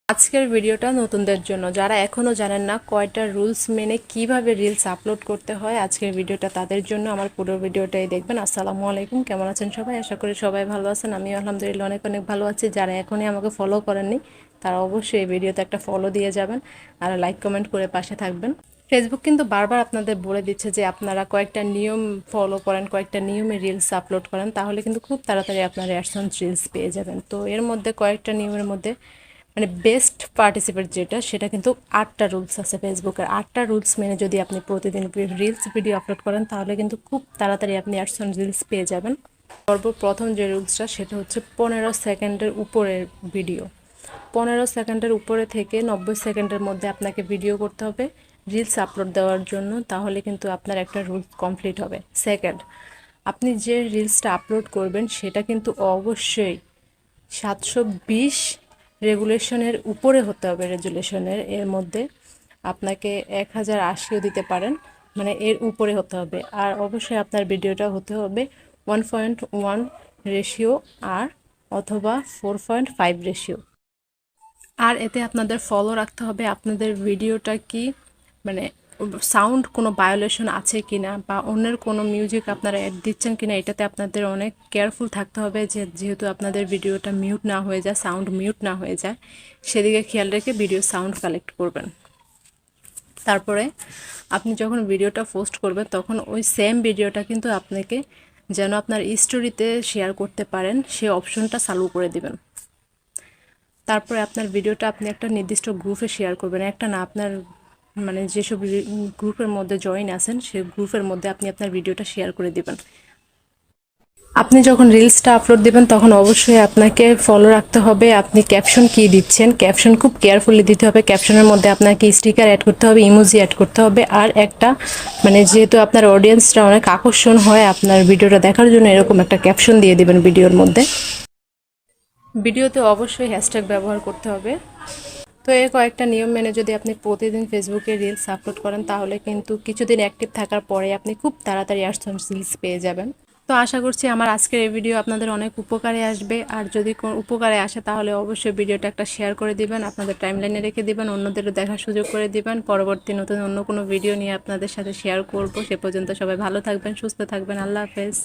আজকের ভিডিওটা নতুনদের জন্য, যারা এখনও জানেন না কয়টা রুলস মেনে কিভাবে রিলস আপলোড করতে হয়। আজকের ভিডিওটা তাদের জন্য। আমার পুরো ভিডিওটাই দেখবেন। আসসালামু আলাইকুম, কেমন আছেন সবাই? আশা করি সবাই ভালো আছেন। আমি আলহামদুলিল্লাহ অনেক অনেক ভালো আছি। যারা এখনই আমাকে ফলো করেননি তারা অবশ্যই এই ভিডিওতে একটা ফলো দিয়ে যাবেন আর লাইক কমেন্ট করে পাশে থাকবেন। ফেসবুক কিন্তু বারবার আপনাদের বলে দিচ্ছে যে আপনারা কয়েকটা নিয়ম ফলো করেন, কয়েকটা নিয়মে রিলস আপলোড করেন, তাহলে কিন্তু খুব তাড়াতাড়ি আপনারা অ্যাডসেন্স রিলস পেয়ে যাবেন। তো এর মধ্যে কয়েকটা নিয়মের মধ্যে বেস্ট পার্টিসিপেট যেটা, সেটা কিন্তু 8টা রুলস আছে ফেসবুকের। 8টা রুলস মেনে যদি আপনি প্রতিদিন রিলস ভিডিও আপলোড করেন তাহলে কিন্তু খুব তাড়াতাড়ি আপনি অ্যাডসেন্স রিলস পেয়ে যাবেন। সর্বপ্রথম যে রুলসটা সেটা হচ্ছে 15 সেকেন্ডের উপরের ভিডিও। 15 সেকেন্ডের উপরে থেকে 90 সেকেন্ডের মধ্যে আপনাকে ভিডিও করতে হবে রিলস আপলোড দেওয়ার জন্য, তাহলে কিন্তু আপনার একটা রুলস কমপ্লিট হবে। সেকেন্ড, আপনি যে রিলসটা আপলোড করবেন সেটা কিন্তু অবশ্যই 720 রেগুলেশনের উপরে হতে হবে। রেজুলেশনের এর মধ্যে আপনাকে 1080ও দিতে পারেন, মানে এর উপরে হতে হবে। আর অবশ্যই আপনার ভিডিওটা হতে হবে 1.1 রেশিও আর অথবা 4.5 রেশিও। আর এতে আপনাদের ফলো রাখতে হবে আপনাদের ভিডিওটা কি মানে সাউন্ড কোনো ভায়োলেশন আছে কিনা, বা অন্যের কোনো মিউজিক আপনারা অ্যাড দিচ্ছেন কিনা, এটাতে আপনাদের অনেক কেয়ারফুল থাকতে হবে। যেহেতু আপনাদের ভিডিওটা মিউট না হয়ে যায়, সাউন্ড মিউট না হয়ে যায়, সেদিকে খেয়াল রেখে ভিডিও সাউন্ড কালেক্ট করবেন। তারপরে আপনি যখন ভিডিওটা পোস্ট করবেন তখন ওই সেম ভিডিওটা কিন্তু আপনাকে যেন আপনার স্টোরিতে শেয়ার করতে পারেন সে অপশনটা চালু করে দিবেন। তারপরে আপনার ভিডিওটা আপনি একটা নির্দিষ্ট গ্রুপে শেয়ার করবেন, একটা না, আপনার যেসব গ্রুপের মধ্যে জয়েন আছেন সেই গ্রুপের মধ্যে আপনি আপনার ভিডিওটা শেয়ার করে দিবেন। আপনি যখন রিলসটা আপলোড দিবেন তখন অবশ্যই আপনাকে ফলো রাখতে হবে আপনি ক্যাপশন কি দিচ্ছেন। ক্যাপশন খুব কেয়ারফুলি দিতে হবে। ক্যাপশনের মধ্যে আপনাকে স্টিকার অ্যাড করতে হবে, ইমোজি অ্যাড করতে হবে, আর একটা যেহেতু আপনার অডিয়েন্সটা অনেক আকর্ষণ হয় আপনার ভিডিওটা দেখার জন্য, এরকম একটা ক্যাপশন দিয়ে দিবেন ভিডিওর মধ্যে। ভিডিওতে অবশ্যই হ্যাশট্যাগ ব্যবহার করতে হবে। তো এই কয়েকটা নিয়ম মেনে যদি আপনি প্রতিদিন ফেসবুকে রিলস আপলোড করেন তাহলে কিন্তু কিছুদিন অ্যাক্টিভ থাকার পরে আপনি খুব তাড়াতাড়ি অ্যাডসেন্স রিলস পেয়ে যাবেন। তো আশা করছি আমার আজকের এই ভিডিও আপনাদের অনেক উপকারে আসবে। আর যদি কোনো উপকারে আসে তাহলে অবশ্যই ভিডিওটা একটা শেয়ার করে দিবেন, আপনাদের টাইমলাইনে রেখে দিবেন, অন্যদেরও দেখার সুযোগ করে দিবেন। পরবর্তী নতুন অন্য কোনো ভিডিও নিয়ে আপনাদের সাথে শেয়ার করব। সে পর্যন্ত সবাই ভালো থাকবেন, সুস্থ থাকবেন। আল্লাহ হাফেজ।